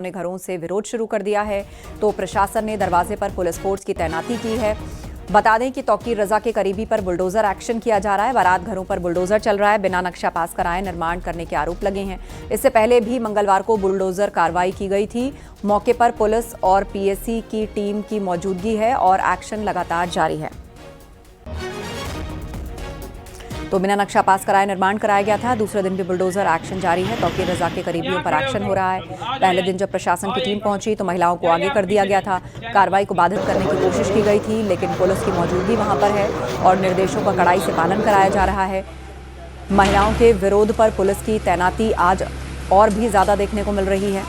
ने घरों से विरोध शुरू कर दिया है तो प्रशासन ने दरवाजे पर पुलिस फोर्स की तैनाती की है। बता दें कि तौकीर रजा के करीबी पर बुलडोजर एक्शन किया जा रहा है। बारात घरों पर बुलडोजर चल रहा है। बिना नक्शा पास कराए निर्माण करने के आरोप लगे हैं। इससे पहले भी मंगलवार को बुलडोजर कार्रवाई की गई थी। मौके पर पुलिस और पीएसी की टीम की मौजूदगी है और एक्शन लगातार जारी है। तो बिना नक्शा पास कराए निर्माण कराया गया था। दूसरे दिन भी बुलडोजर एक्शन जारी है। तौकीर रजा के करीबियों पर एक्शन हो रहा है। पहले दिन जब प्रशासन की टीम पहुंची तो महिलाओं को आगे कर दिया गया था। कार्रवाई को बाधित करने की कोशिश की गई थी, लेकिन पुलिस की मौजूदगी वहां पर है और निर्देशों का कड़ाई से पालन कराया जा रहा है। महिलाओं के विरोध पर पुलिस की तैनाती आज और भी ज्यादा देखने को मिल रही है,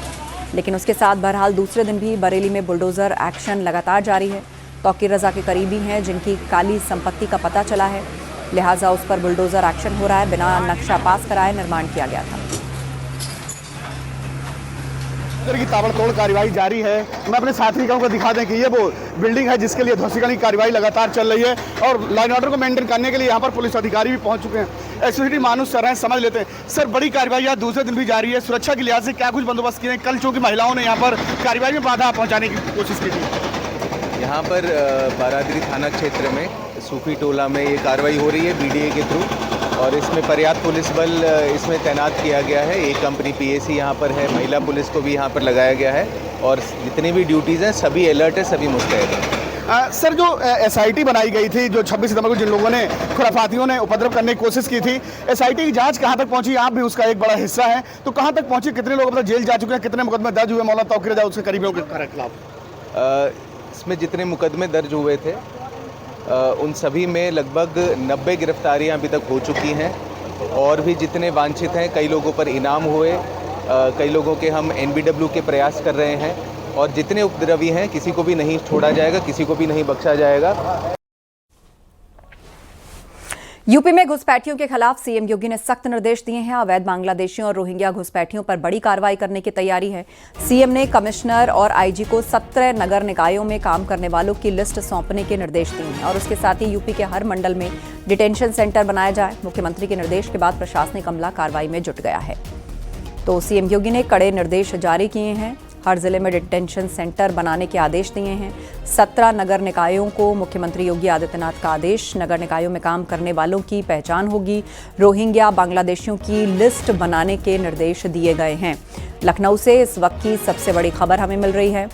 लेकिन उसके साथ बहरहाल दूसरे दिन भी बरेली में बुलडोजर एक्शन लगातार जारी है। तौकीर रजा के करीबी हैं जिनकी काली संपत्ति का पता चला है, लिहाजा उस पर बुलडोजर एक्शन हो रहा है। बिना नक्शा पास कराए निर्माण किया गया था। की ताबड़तोड़ कार्रवाई जारी है। मैं अपने साथियों को दिखा दें कि ये वो बिल्डिंग है जिसके लिए ध्वस्तीकरण की कार्रवाई लगातार चल रही है और लाइन ऑर्डर को मेंटेन करने के लिए यहाँ पर पुलिस अधिकारी भी पहुंच चुके हैं। एसओटी मानुष सर हैं, समझ लेते हैं। सर, बड़ी कार्रवाई आज दूसरे दिन भी जारी है। सुरक्षा के लिहाज से क्या कुछ बंदोबस्त किए? कल चूंकि महिलाओं ने यहाँ पर कार्रवाई में बाधा पहुँचाने की कोशिश की थी। यहाँ पर बारादरी थाना क्षेत्र में सूफी टोला में ये कार्रवाई हो रही है बीडीए के थ्रू, और इसमें पर्याप्त पुलिस बल इसमें तैनात किया गया है। एक कंपनी पीएसी यहाँ पर है, महिला पुलिस को भी यहाँ पर लगाया गया है और जितनी भी ड्यूटीज़ हैं सभी अलर्ट है, सभी मुस्तैद हैं। सर, जो एसआईटी बनाई गई थी, जो 26 सितंबर को जिन लोगों ने खुराफातियों ने उपद्रव करने की कोशिश की थी, एसआईटी की जांच कहां तक पहुंची? आप भी उसका एक बड़ा हिस्सा है, तो कहां तक पहुंची? कितने लोग अब तक जेल जा चुके हैं? कितने मुकदमे दर्ज हुए मौलाना तौकीर रजा उसके करीबियों के खिलाफ? इसमें जितने मुकदमे दर्ज हुए थे उन सभी में लगभग 90 गिरफ्तारियां अभी तक हो चुकी हैं और भी जितने वांछित हैं, कई लोगों पर इनाम हुए, कई लोगों के हम एनबीडब्ल्यू के प्रयास कर रहे हैं और जितने उपद्रवी हैं किसी को भी नहीं छोड़ा जाएगा, किसी को भी नहीं बख्शा जाएगा। यूपी में घुसपैठियों के खिलाफ सीएम योगी ने सख्त निर्देश दिए हैं। अवैध बांग्लादेशियों और रोहिंग्या घुसपैठियों पर बड़ी कार्रवाई करने की तैयारी है। सीएम ने कमिश्नर और आईजी को 17 नगर निकायों में काम करने वालों की लिस्ट सौंपने के निर्देश दिए हैं और उसके साथ ही यूपी के हर मंडल में डिटेंशन सेंटर बनाया जाए। मुख्यमंत्री के निर्देश के बाद प्रशासनिक अमला कार्रवाई में जुट गया है। तो सीएम योगी ने कड़े निर्देश जारी किए हैं। हर जिले में डिटेंशन सेंटर बनाने के आदेश दिए हैं। 17 नगर निकायों को मुख्यमंत्री योगी आदित्यनाथ का आदेश। नगर निकायों में काम करने वालों की पहचान होगी। रोहिंग्या बांग्लादेशियों की लिस्ट बनाने के निर्देश दिए गए हैं। लखनऊ से इस वक्त की सबसे बड़ी खबर हमें मिल रही है।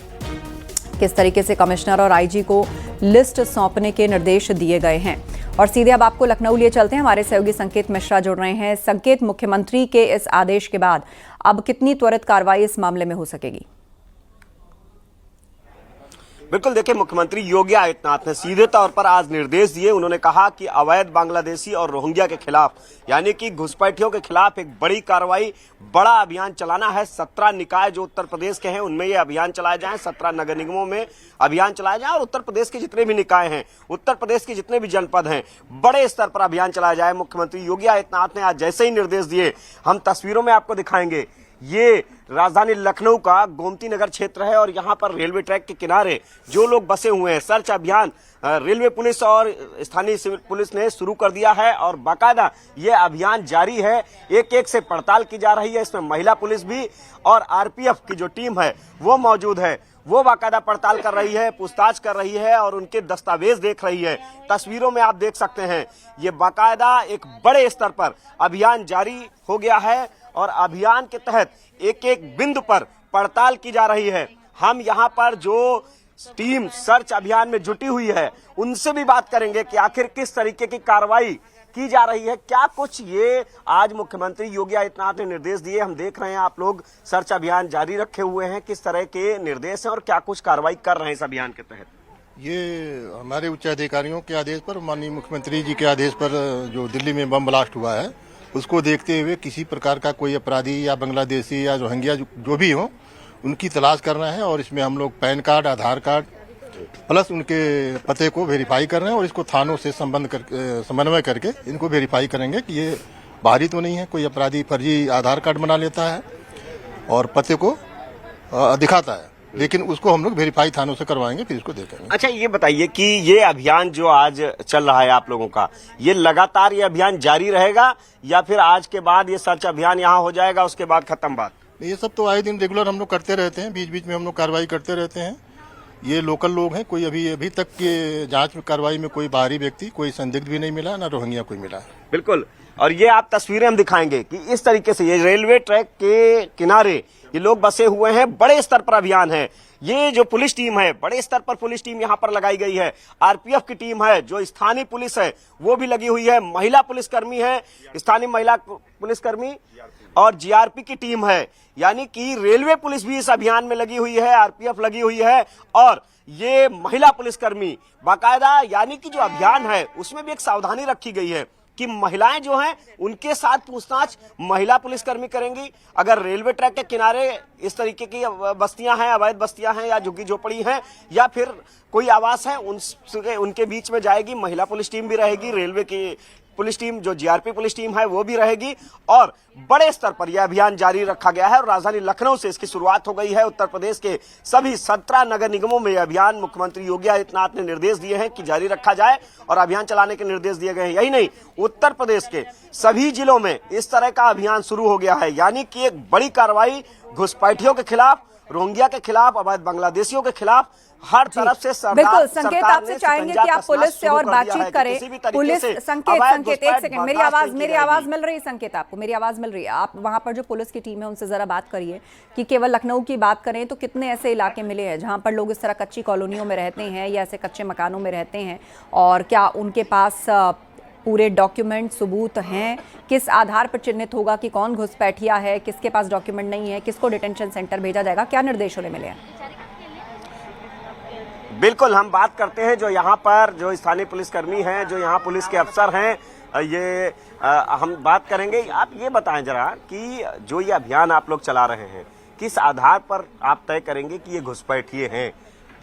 किस तरीके से कमिश्नर और आईजी को लिस्ट सौंपने के निर्देश दिए गए हैं। और सीधे अब आपको लखनऊ लिए चलते हैं। हमारे सहयोगी संकेत मिश्रा जुड़ रहे हैं। संकेत, मुख्यमंत्री के इस आदेश के बाद अब कितनी त्वरित कार्रवाई इस मामले में हो सकेगी? बिल्कुल, देखिए, मुख्यमंत्री योगी आदित्यनाथ ने सीधे तौर पर आज निर्देश दिए। उन्होंने कहा कि अवैध बांग्लादेशी और रोहिंग्या के खिलाफ, यानी कि घुसपैठियों के खिलाफ एक बड़ी कार्रवाई, बड़ा अभियान चलाना है। 17 निकाय जो उत्तर प्रदेश के हैं उनमें ये अभियान चलाए जाएं, 17 नगर निगमों में अभियान चलाए जाए और उत्तर प्रदेश के जितने भी निकाय हैं, उत्तर प्रदेश के जितने भी जनपद हैं, बड़े स्तर पर अभियान चलाया जाए। मुख्यमंत्री योगी आदित्यनाथ ने आज जैसे ही निर्देश दिए, हम तस्वीरों में आपको दिखाएंगे, ये राजधानी लखनऊ का गोमती नगर क्षेत्र है और यहाँ पर रेलवे ट्रैक के किनारे जो लोग बसे हुए हैं, सर्च अभियान रेलवे पुलिस और स्थानीय सिविल पुलिस ने शुरू कर दिया है और बाकायदा ये अभियान जारी है। एक एक से पड़ताल की जा रही है। इसमें महिला पुलिस भी और आरपीएफ की जो टीम है वो मौजूद है। वो बाकायदा पड़ताल कर रही है, पूछताछ कर रही है और उनके दस्तावेज देख रही है। तस्वीरों में आप देख सकते हैं, ये बाकायदा एक बड़े स्तर पर अभियान जारी हो गया है और अभियान के तहत एक एक बिंदु पर पड़ताल की जा रही है। हम यहाँ पर जो टीम सर्च अभियान में जुटी हुई है उनसे भी बात करेंगे कि आखिर किस तरीके की कार्रवाई की जा रही है, क्या कुछ ये आज मुख्यमंत्री योगी आदित्यनाथ ने निर्देश दिए। हम देख रहे हैं, आप लोग सर्च अभियान जारी रखे हुए हैं, किस तरह के निर्देश हैं और क्या कुछ कार्रवाई कर रहे हैं इस अभियान के तहत। ये हमारे उच्च अधिकारियों के आदेश पर, माननीय मुख्यमंत्री जी के आदेश पर जो दिल्ली में बम ब्लास्ट हुआ है उसको देखते हुए किसी प्रकार का कोई अपराधी या बांग्लादेशी या रोहिंग्या जो भी हो उनकी तलाश करना है और इसमें हम लोग पैन कार्ड, आधार कार्ड प्लस उनके पते को वेरीफाई कर रहे हैं और इसको थानों से समन्वय करके इनको वेरीफाई करेंगे कि ये बाहरी तो नहीं है, कोई अपराधी फर्जी आधार कार्ड बना लेता है और पते को दिखाता है, लेकिन उसको हम लोग वेरीफाई थानों से करवाएंगे, फिर इसको देखेंगे। अच्छा, ये बताइए कि ये अभियान जो आज चल रहा है आप लोगों का, ये लगातार ये अभियान जारी रहेगा या फिर आज के बाद ये सर्च अभियान यहाँ हो जाएगा, उसके बाद खत्म बात? ये सब तो आए दिन रेगुलर हम लोग करते रहते हैं, बीच बीच में हम लोग कार्रवाई करते रहते हैं। ये लोकल लोग हैं, कोई अभी तक के जांच में कार्रवाई में कोई बाहरी व्यक्ति, कोई संदिग्ध भी नहीं मिला, ना रोहिंग्या कोई मिला। बिल्कुल, और ये आप तस्वीरें हम दिखाएंगे कि इस तरीके से ये रेलवे ट्रैक के किनारे ये लोग बसे हुए हैं। बड़े स्तर पर अभियान है। ये जो पुलिस टीम है, बड़े स्तर पर पुलिस टीम यहाँ पर लगाई गई है। आरपीएफ की टीम है, जो स्थानीय पुलिस है वो भी लगी हुई है। महिला पुलिसकर्मी है, स्थानीय महिला पुलिसकर्मी, और जीआरपी की टीम है। यानी कि रेलवे पुलिस भी इस अभियान में लगी हुई है, आरपीएफ लगी हुई है, और ये महिला पुलिसकर्मी बाकायदा, यानी कि जो अभियान है उसमें भी एक सावधानी रखी गई है कि महिलाएं जो हैं उनके साथ पूछताछ महिला पुलिसकर्मी करेंगी। अगर रेलवे ट्रैक के किनारे इस तरीके की बस्तियां हैं, अवैध बस्तियां हैं या झुग्गी झोपड़ी हैं या फिर कोई आवास है, उनके बीच में जाएगी महिला पुलिस टीम भी रहेगी, रेलवे की पुलिस टीम जो जीआरपी पुलिस टीम है वो भी रहेगी, और बड़े स्तर पर यह अभियान जारी रखा गया है। और राजधानी लखनऊ से इसकी शुरुआत हो गई है। उत्तर प्रदेश के सभी 17 नगर निगमों में यह अभियान मुख्यमंत्री योगी आदित्यनाथ ने निर्देश दिए हैं कि जारी रखा जाए और अभियान चलाने के निर्देश दिए गए हैं। यही नहीं, उत्तर प्रदेश के सभी जिलों में इस तरह का अभियान शुरू हो गया है। यानी कि एक बड़ी कार्रवाई घुसपैठियों के खिलाफ, रोहिंग्या के खिलाफ, अवैध बांग्लादेशियों के खिलाफ हर तरफ से बिल्कुल। संकेत, आपसे चाहेंगे कि आप पुलिस से और बातचीत करें। पुलिस संकेत एक सेकंड, मेरी आवाज मिल रही है? संकेत, आपको मेरी आवाज मिल रही है? आप वहां पर जो पुलिस की टीम है उनसे जरा बात करिए कि केवल लखनऊ की बात करें तो कितने ऐसे इलाके मिले हैं जहां पर लोग इस तरह कच्ची कॉलोनियों में रहते हैं या ऐसे कच्चे मकानों में रहते हैं, और क्या उनके पास पूरे डॉक्यूमेंट सबूत हैं? किस आधार पर चिन्हित होगा कि कौन घुसपैठिया है, किसके पास डॉक्यूमेंट नहीं है, किसको डिटेंशन सेंटर भेजा जाएगा? क्या निर्देश उन्हें मिले हैं? बिल्कुल, हम बात करते हैं जो यहाँ पर जो स्थानीय पुलिसकर्मी हैं, जो यहाँ पुलिस के अफसर हैं, ये हम बात करेंगे। आप ये बताएं जरा कि जो ये अभियान आप लोग चला रहे हैं, किस आधार पर आप तय करेंगे कि ये घुसपैठिए हैं?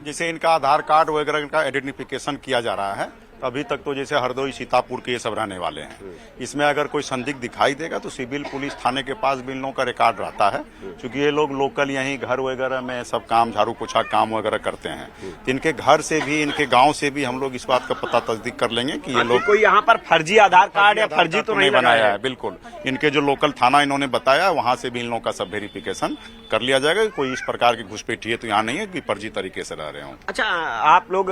जैसे इनका आधार कार्ड वगैरह इनका आइडेंटिफिकेशन किया जा रहा है। अभी तक तो जैसे हरदोई, सीतापुर के ये सब रहने वाले हैं। इसमें अगर कोई संदिग्ध दिखाई देगा तो सिविल पुलिस थाने के पास भी इन लोगों का रिकॉर्ड रहता है, क्योंकि ये लोग लोकल यहीं घर वगैरह में सब काम, झाड़ू पोछा काम वगैरह करते हैं। तो इनके घर से भी, इनके गांव से भी हम लोग इस बात का पता तस्दीक कर लेंगे कि ये लोग कोई यहाँ पर फर्जी आधार कार्ड या फर्जी तो नहीं बनाया है। बिल्कुल, इनके जो लोकल थाना इन्होंने बताया वहां से भी इन लोगों का सब वेरिफिकेशन कर लिया जाएगा। कोई इस प्रकार की घुसपैठिए तो यहाँ नहीं है कि फर्जी तरीके से रह रहे हों। अच्छा, आप लोग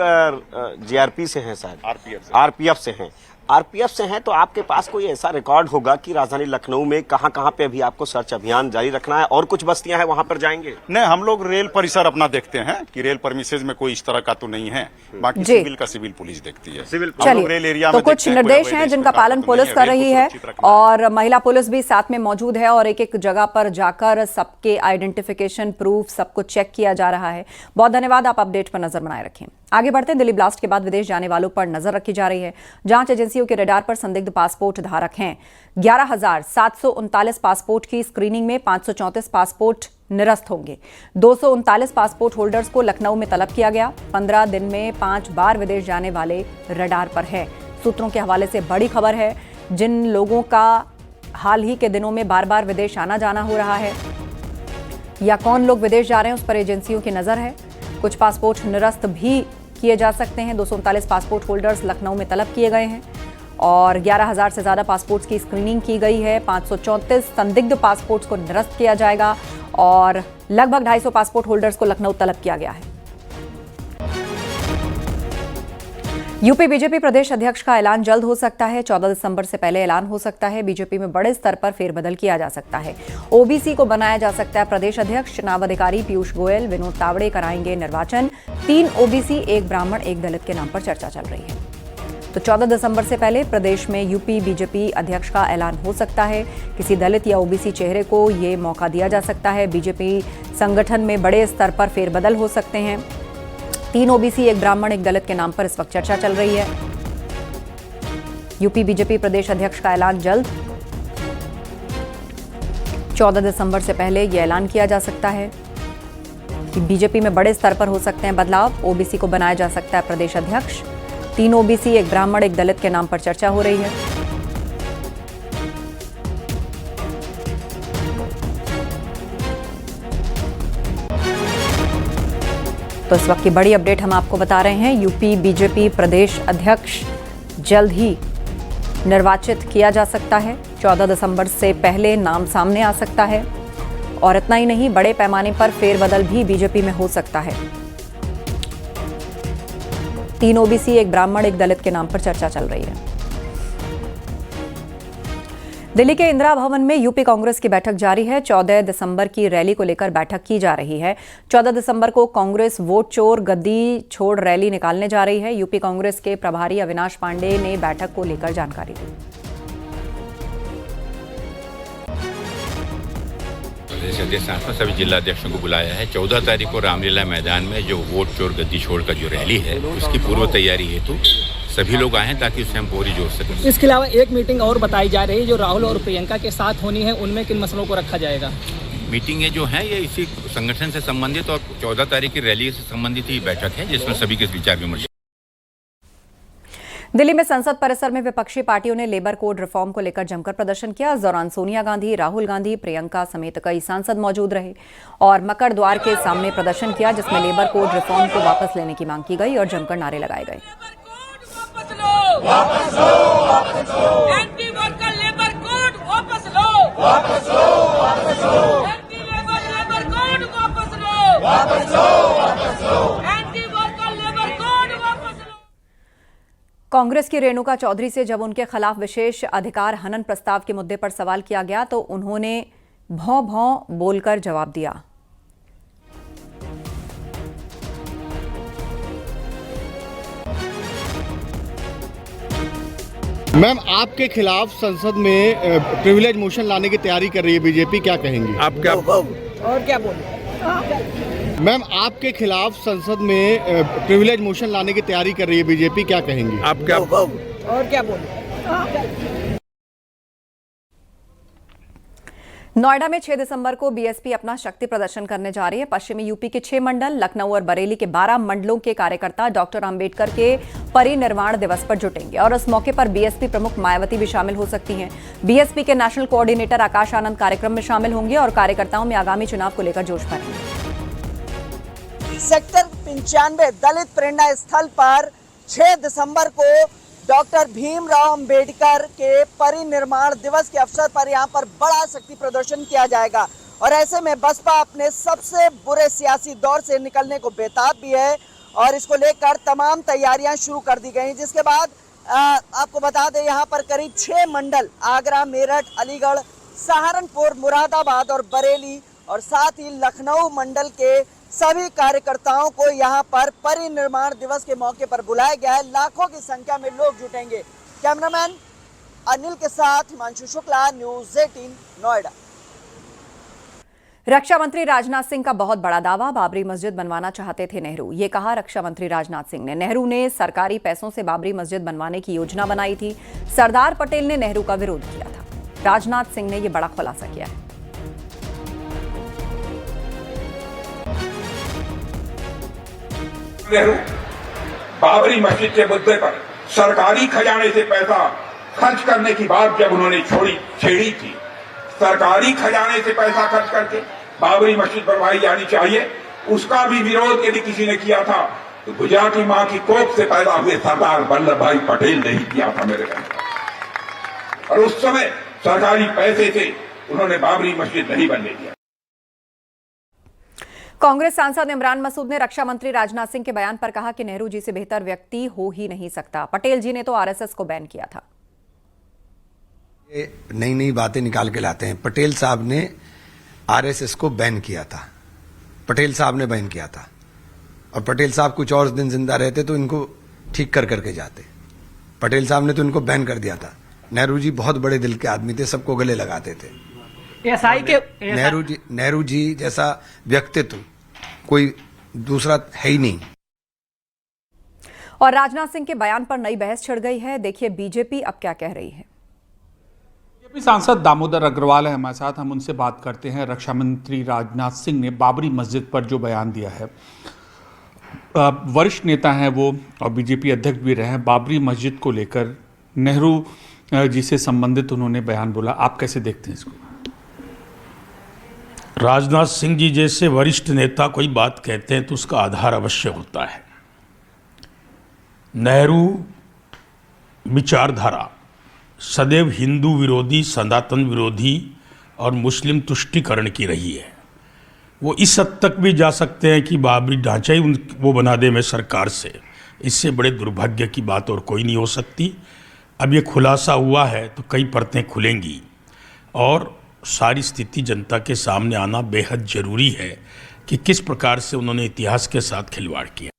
जीआरपी से हैं शायद? आरपीएफ से हैं। आरपीएफ से हैं तो आपके पास कोई ऐसा रिकॉर्ड होगा कि राजधानी लखनऊ में कहां-कहां पे अभी आपको सर्च अभियान जारी रखना है, और कुछ बस्तियां हैं वहां पर जाएंगे? नहीं, हम लोग रेल परिसर अपना देखते हैं कि रेल परमिसेज में कोई इस तरह का तो नहीं है। बाकी सिविल का सिविल पुलिस देखती है। रेल एरिया तो कुछ निर्देश हैं जिनका पालन पुलिस कर रही है, और महिला पुलिस भी साथ में मौजूद है, और एक एक जगह पर जाकर सबके आइडेंटिफिकेशन प्रूफ सब कुछ चेक किया जा रहा है। बहुत धन्यवाद, आप अपडेट पर नजर बनाए रखें। आगे बढ़ते हैं। दिल्ली ब्लास्ट के बाद विदेश जाने वालों पर नजर रखी जा रही है। जांच एजेंसियों के रडार पर संदिग्ध पासपोर्ट धारक हैं। 11,739 पासपोर्ट की स्क्रीनिंग में 534 पासपोर्ट निरस्त होंगे। 239 पासपोर्ट होल्डर्स को लखनऊ में तलब किया गया। 15 दिन में 5 बार विदेश जाने वाले रडार पर हैं। सूत्रों के हवाले से बड़ी खबर है, जिन लोगों का हाल ही के दिनों में बार बार विदेश आना जाना हो रहा है या कौन लोग विदेश जा रहे हैं उस पर एजेंसियों की नजर है। कुछ पासपोर्ट निरस्त भी किए जा सकते हैं। 239 पासपोर्ट होल्डर्स लखनऊ में तलब किए गए हैं और 11,000 से ज्यादा पासपोर्ट्स की स्क्रीनिंग की गई है। 534 संदिग्ध पासपोर्ट्स को निरस्त किया जाएगा और लगभग 250 पासपोर्ट होल्डर्स को लखनऊ तलब किया गया है। यूपी बीजेपी प्रदेश अध्यक्ष का ऐलान जल्द हो सकता है। 14 दिसंबर से पहले ऐलान हो सकता है। बीजेपी में बड़े स्तर पर फेरबदल किया जा सकता है। ओबीसी को बनाया जा सकता है प्रदेश अध्यक्ष। चुनाव अधिकारी पीयूष गोयल, विनोद तावड़े कराएंगे निर्वाचन। 3 ओबीसी, 1 ब्राह्मण, 1 दलित के नाम पर चर्चा चल रही है। तो 14 दिसंबर से पहले प्रदेश में यूपी बीजेपी अध्यक्ष का ऐलान हो सकता है। किसी दलित या ओबीसी चेहरे को ये मौका दिया जा सकता है। बीजेपी संगठन में बड़े स्तर पर फेरबदल हो सकते हैं। 3 ओबीसी, 1 ब्राह्मण, 1 दलित के नाम पर इस वक्त चर्चा चल रही है। यूपी बीजेपी प्रदेश अध्यक्ष का ऐलान जल्द, 14 दिसंबर से पहले यह ऐलान किया जा सकता है कि बीजेपी में बड़े स्तर पर हो सकते हैं बदलाव। ओबीसी को बनाया जा सकता है प्रदेश अध्यक्ष। 3 ओबीसी, 1 ब्राह्मण, 1 दलित के नाम पर चर्चा हो रही है। तो इस वक्त की बड़ी अपडेट हम आपको बता रहे हैं। यूपी बीजेपी प्रदेश अध्यक्ष जल्द ही निर्वाचित किया जा सकता है। 14 दिसंबर से पहले नाम सामने आ सकता है और इतना ही नहीं, बड़े पैमाने पर फेरबदल भी बीजेपी में हो सकता है। 3 ओबीसी, एक ब्राह्मण, एक दलित के नाम पर चर्चा चल रही है। दिल्ली के इंदिरा भवन में यूपी कांग्रेस की बैठक जारी है। 14 दिसंबर की रैली को लेकर बैठक की जा रही है। 14 दिसंबर को कांग्रेस वोट चोर गद्दी छोड़ रैली निकालने जा रही है। यूपी कांग्रेस के प्रभारी अविनाश पांडे ने बैठक को लेकर जानकारी दी। प्रदेश अध्यक्ष ने सभी जिला अध्यक्षों को बुलाया है। 14 तारीख को रामलीला मैदान में जो वोट चोर गद्दी छोड़ का जो रैली है, उसकी पूर्व तैयारी हेतु सभी लोग आए ताकि उससे हम पूरी जोड़ सकें। इसके अलावा एक मीटिंग और बताई जा रही है जो राहुल और प्रियंका के साथ होनी है, उनमें किन मसलों को रखा जाएगा? मीटिंगें जो हैं ये इसी संगठन से संबंधित और 14 तारीख की रैली से संबंधित ही बैठक है, जिसमें सभी के विचार विमर्श। दिल्ली में संसद परिसर में विपक्षी पार्टियों ने लेबर कोड रिफॉर्म को लेकर जमकर प्रदर्शन किया। इस दौरान सोनिया गांधी, राहुल गांधी, प्रियंका समेत कई सांसद मौजूद रहे और मकर द्वार के सामने प्रदर्शन किया, जिसमें लेबर कोड रिफॉर्म को वापस लेने की मांग की गई और जमकर नारे लगाए गए। वापस लो, वापस लो, एंटी वर्कर लेबर कोड वापस लो, वापस लो, वापस लो, एंटी लेबर कोड वापस लो, वापस लो, वापस लो, एंटी वर्कर लेबर कोड वापस लो। कांग्रेस की रेणुका चौधरी से जब उनके खिलाफ विशेष अधिकार हनन प्रस्ताव के मुद्दे पर सवाल किया गया तो उन्होंने भौं भौं बोलकर जवाब दिया। मैम, आपके खिलाफ संसद में प्रिविलेज मोशन लाने की तैयारी कर रही है बीजेपी, क्या कहेंगी? आप क्या और क्या बोले? मैम, आपके खिलाफ संसद में प्रिविलेज मोशन लाने की तैयारी कर रही है बीजेपी, क्या कहेंगी? आप क्या और क्या बोले? नोएडा में 6 दिसंबर को बीएसपी अपना शक्ति प्रदर्शन करने जा रही है। पश्चिमी यूपी के 6 मंडल, लखनऊ और बरेली के 12 मंडलों के कार्यकर्ता डॉक्टर अंबेडकर के परिनिर्वाण दिवस पर जुटेंगे और इस मौके पर बीएसपी प्रमुख मायावती भी शामिल हो सकती हैं। बीएसपी के नेशनल कोऑर्डिनेटर आकाश आनंद कार्यक्रम में शामिल होंगे और कार्यकर्ताओं में आगामी चुनाव को लेकर जोश भरेंगे। सेक्टर 95 दलित प्रेरणा स्थल पर 6 दिसंबर को डॉक्टर भीमराव अंबेडकर के परिनिर्वाण दिवस के अवसर पर यहां पर बड़ा शक्ति प्रदर्शन किया जाएगा और ऐसे में बसपा अपने सबसे बुरे सियासी दौर से निकलने को बेताब भी है और इसको लेकर तमाम तैयारियां शुरू कर दी गई। जिसके बाद आपको बता दें यहां पर करीब 6 मंडल आगरा, मेरठ, अलीगढ़, सहारनपुर, मुरादाबाद और बरेली और साथ ही लखनऊ मंडल के सभी कार्यकर्ताओं को यहां पर परिनिर्वाण दिवस के मौके पर बुलाया गया है। लाखों की संख्या में लोग जुटेंगे। कैमरामैन अनिल के साथ हिमांशु शुक्ला, न्यूज़ 18 नोएडा। रक्षा मंत्री राजनाथ सिंह का बहुत बड़ा दावा, बाबरी मस्जिद बनवाना चाहते थे नेहरू। ये कहा रक्षा मंत्री राजनाथ सिंह ने। नेहरू ने सरकारी पैसों से बाबरी मस्जिद बनवाने की योजना बनाई थी। सरदार पटेल ने नेहरू का विरोध किया था। राजनाथ सिंह ने यह बड़ा खुलासा किया है। नेहरू बाबरी मस्जिद के मुद्दे पर सरकारी खजाने से पैसा खर्च करने की बात जब उन्होंने छेड़ी थी, सरकारी खजाने से पैसा खर्च करके बाबरी मस्जिद बनवाई जानी चाहिए, उसका भी विरोध यदि किसी ने किया था तो गुजराती मां की कोख से पैदा हुए सरदार वल्लभ भाई पटेल ने ही किया था मेरे घर। और उस समय सरकारी पैसे से उन्होंने बाबरी मस्जिद नहीं बनने दिया। कांग्रेस सांसद इमरान मसूद ने रक्षा मंत्री राजनाथ सिंह के बयान पर कहा कि नेहरू जी से बेहतर व्यक्ति हो ही नहीं सकता। पटेल जी ने तो आरएसएस को बैन किया था। ये नई नई बातें निकाल के लाते हैं। पटेल साहब ने आरएसएस को बैन किया था, पटेल साहब ने बैन किया था और पटेल साहब कुछ और दिन जिंदा रहते तो इनको ठीक कर करके जाते। पटेल साहब ने तो इनको बैन कर दिया था। नेहरू जी बहुत बड़े दिल के आदमी थे, सबको गले लगाते थे। नेहरू जी जैसा व्यक्तित्व कोई दूसरा है ही नहीं। और राजनाथ सिंह के बयान पर नई बहस छिड़ गई है। देखिए बीजेपी अब क्या कह रही है। बीजेपी सांसद दामोदर अग्रवाल है हमारे साथ, हम उनसे बात करते हैं। रक्षा मंत्री राजनाथ सिंह ने बाबरी मस्जिद पर जो बयान दिया है, वरिष्ठ नेता हैं वो और बीजेपी अध्यक्ष भी रहे हैं, बाबरी मस्जिद को लेकर नेहरू जी से संबंधित उन्होंने बयान बोला, आप कैसे देखते हैं इसको? राजनाथ सिंह जी जैसे वरिष्ठ नेता कोई बात कहते हैं तो उसका आधार अवश्य होता है। नेहरू विचारधारा सदैव हिंदू विरोधी, सनातन विरोधी और मुस्लिम तुष्टीकरण की रही है। वो इस हद तक भी जा सकते हैं कि बाबरी ढांचा ही वो बना दे में सरकार से। इससे बड़े दुर्भाग्य की बात और कोई नहीं हो सकती। अब ये खुलासा हुआ है तो कई परतें खुलेंगी और सारी स्थिति जनता के सामने आना बेहद ज़रूरी है कि किस प्रकार से उन्होंने इतिहास के साथ खिलवाड़ किया।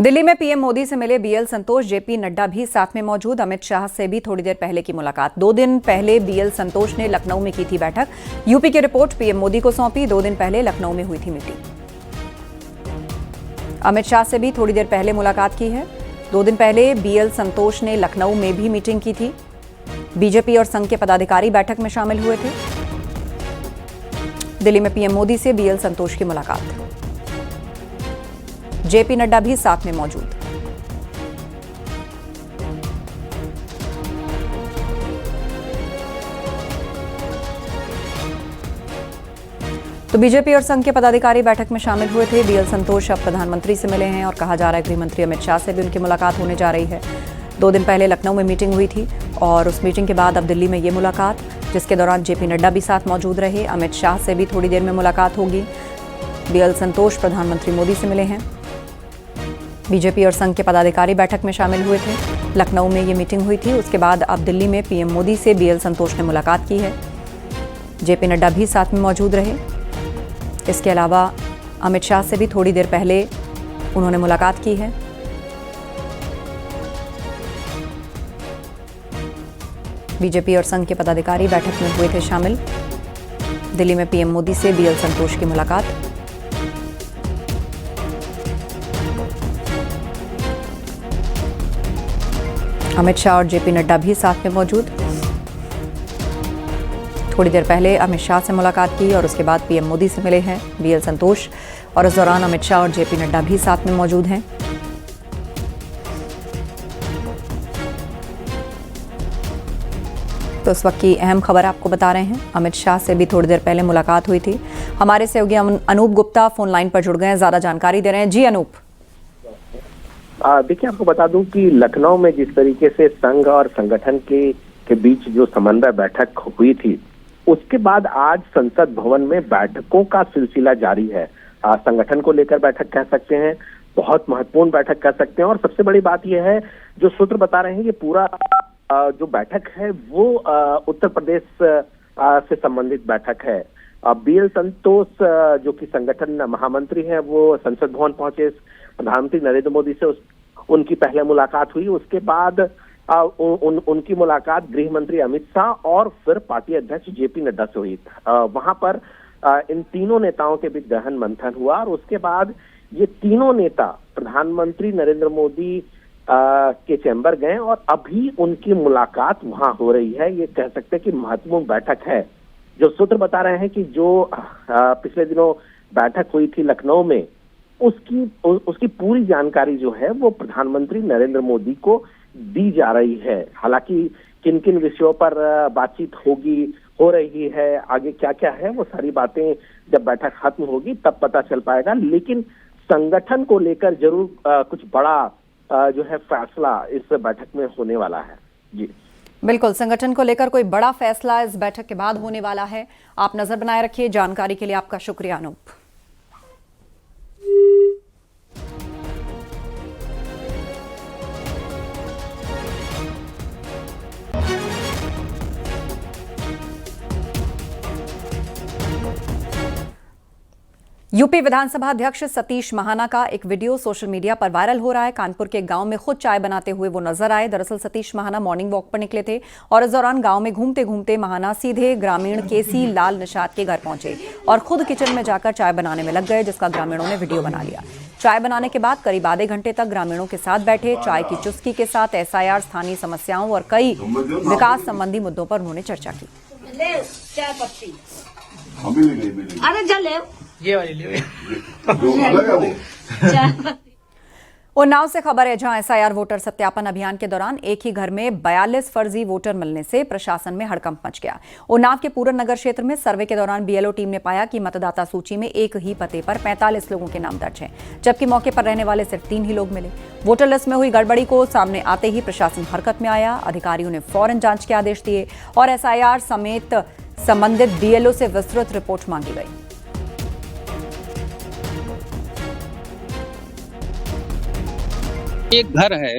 दिल्ली में पीएम मोदी से मिले बीएल संतोष, जेपी नड्डा भी साथ में मौजूद। अमित शाह से भी थोड़ी देर पहले की मुलाकात। 2 दिन पहले बीएल संतोष ने लखनऊ में की थी बैठक। यूपी की रिपोर्ट पीएम मोदी को सौंपी। 2 दिन पहले लखनऊ में हुई थी मीटिंग। अमित शाह से भी थोड़ी देर पहले मुलाकात की है। 2 दिन पहले बीएल संतोष ने लखनऊ में भी मीटिंग की थी। बीजेपी और संघ के पदाधिकारी बैठक में शामिल हुए थे। दिल्ली में पीएम मोदी से बीएल संतोष की मुलाकात। जेपी नड्डा भी साथ में मौजूद। तो बीजेपी और संघ के पदाधिकारी बैठक में शामिल हुए थे। बीएल संतोष अब प्रधानमंत्री से मिले हैं और कहा जा रहा है गृह मंत्री अमित शाह से भी उनकी मुलाकात होने जा रही है। 2 दिन पहले लखनऊ में मीटिंग हुई थी और उस मीटिंग के बाद अब दिल्ली में ये मुलाकात, जिसके दौरान जेपी नड्डा भी साथ मौजूद रहे। अमित शाह से भी थोड़ी देर में मुलाकात होगी। बीएल संतोष प्रधानमंत्री मोदी से मिले हैं। बीजेपी और संघ के पदाधिकारी बैठक में शामिल हुए थे। लखनऊ में ये मीटिंग हुई थी। उसके बाद अब दिल्ली में पीएम मोदी से बीएल संतोष ने मुलाकात की है। जेपी नड्डा भी साथ में मौजूद रहे। इसके अलावा अमित शाह से भी थोड़ी देर पहले उन्होंने मुलाकात की है। बीजेपी और संघ के पदाधिकारी बैठक में हुए थे शामिल। दिल्ली में पीएम मोदी से बीएल संतोष की मुलाकात। अमित शाह और जेपी नड्डा भी साथ में मौजूद। थोड़ी देर पहले अमित शाह से मुलाकात की और उसके बाद पीएम मोदी से मिले हैं बीएल संतोष और इस दौरान अमित शाह और जेपी नड्डा भी साथ में मौजूद हैं। तो इस वक्त की अहम खबर आपको बता रहे हैं। अमित शाह से भी थोड़ी देर पहले मुलाकात हुई थी। हमारे सहयोगी अनूप गुप्ता फोन लाइन पर जुड़ गए हैं, ज्यादा जानकारी दे रहे हैं। जी अनूप। देखिए, आपको बता दूं कि लखनऊ में जिस तरीके से संघ और संगठन के बीच जो समन्वय बैठक हुई थी, उसके बाद आज संसद भवन में बैठकों का सिलसिला जारी है। संगठन को लेकर बैठक कह सकते हैं, बहुत महत्वपूर्ण बैठक कह सकते हैं। और सबसे बड़ी बात यह है, जो सूत्र बता रहे हैं, ये पूरा जो बैठक है वो उत्तर प्रदेश से संबंधित बैठक है। बीएल संतोष जो कि संगठन महामंत्री हैं, वो संसद भवन पहुंचे। प्रधानमंत्री नरेंद्र मोदी से उनकी पहले मुलाकात हुई। उसके बाद उनकी मुलाकात गृह मंत्री अमित शाह और फिर पार्टी अध्यक्ष जेपी नड्डा से हुई। वहां पर इन तीनों नेताओं के बीच गहन मंथन हुआ और उसके बाद ये तीनों नेता प्रधानमंत्री नरेंद्र मोदी के चैम्बर गए और अभी उनकी मुलाकात वहां हो रही है। ये कह सकते हैं कि महत्वपूर्ण बैठक है। जो सूत्र बता रहे हैं कि जो पिछले दिनों बैठक हुई थी लखनऊ में, उसकी पूरी जानकारी जो है वो प्रधानमंत्री नरेंद्र मोदी को दी जा रही है। हालांकि किन किन विषयों पर बातचीत हो रही है, आगे क्या क्या है, वो सारी बातें जब बैठक खत्म होगी तब पता चल पाएगा। लेकिन संगठन को लेकर जरूर कुछ बड़ा जो है फैसला इस बैठक में होने वाला है। जी बिल्कुल, संगठन को लेकर कोई बड़ा फैसला इस बैठक के बाद होने वाला है। आप नजर बनाए रखिए। जानकारी के लिए आपका शुक्रिया अनूप। यूपी विधानसभा अध्यक्ष सतीश महाना का एक वीडियो सोशल मीडिया पर वायरल हो रहा है। कानपुर के गांव में खुद चाय बनाते हुए वो नजर आए। दरअसल सतीश महाना मॉर्निंग वॉक पर निकले थे और इस दौरान गांव में घूमते घूमते महाना सीधे ग्रामीण केसी लाल निषाद के घर पहुंचे और खुद किचन में जाकर चाय बनाने में लग गए, जिसका ग्रामीणों ने वीडियो बना लिया। चाय बनाने के बाद करीब आधे घंटे तक ग्रामीणों के साथ बैठे। चाय की चुस्की के साथ एसआईआर, स्थानीय समस्याओं और कई विकास संबंधी मुद्दों पर उन्होंने चर्चा की। ये वाली उन्नाव से खबर है, जहां एसआईआर वोटर सत्यापन अभियान के दौरान एक ही घर में 42 फर्जी वोटर मिलने से प्रशासन में हड़कंप मच गया। उन्नाव के पूरन नगर क्षेत्र में सर्वे के दौरान बीएलओ टीम ने पाया कि मतदाता सूची में एक ही पते पर 45 लोगों के नाम दर्ज हैं, जबकि मौके पर रहने वाले सिर्फ 3 ही लोग मिले। वोटर लिस्ट में हुई गड़बड़ी को सामने आते ही प्रशासन हरकत में आया। अधिकारियों ने फौरन जांच के आदेश दिए और एसआईआर समेत संबंधित बीएलओ से विस्तृत रिपोर्ट मांगी गई। एक घर है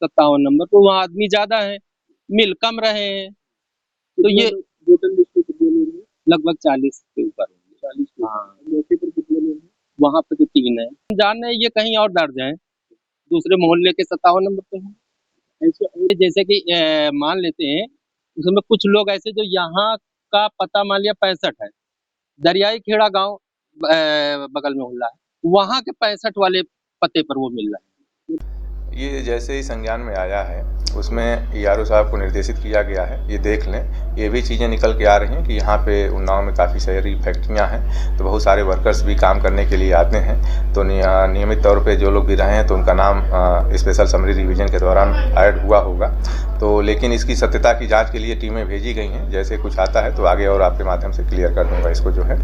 57 नंबर तो वहाँ आदमी ज्यादा है, मिल कम रहे हैं, तो ये वोटर लिस्ट पे कितने लोग हैं? लगभग 40 के ऊपर। 40। हाँ, मौके पर कितने लोग हैं? वहाँ पे तो 3 है। जान रहे ये कहीं और दर्ज है, दूसरे मोहल्ले के 57 नंबर पे हैं। ऐसे जैसे कि मान लेते हैं उसमें कुछ लोग ऐसे जो यहाँ का पता मान लिया 65 है, दरियाई खेड़ा गांव बगल में मोहल्ला है, वहाँ के 65 वाले पते पर वो मिल रहा है। ये जैसे ही संज्ञान में आया है उसमें ईआरओ साहब को निर्देशित किया गया है, ये देख लें। ये भी चीज़ें निकल के आ रही हैं कि यहाँ पे उन्नाव में काफ़ी सारी फैक्ट्रियाँ हैं, तो बहुत सारे वर्कर्स भी काम करने के लिए आते हैं, तो नियमित तौर पे जो लोग भी रहे हैं तो उनका नाम स्पेशल समरी रिवीजन के दौरान ऐड हुआ होगा। तो लेकिन इसकी सत्यता की जाँच के लिए टीमें भेजी गई हैं, जैसे कुछ आता है तो आगे और आपके माध्यम से क्लियर कर दूँगा इसको जो है।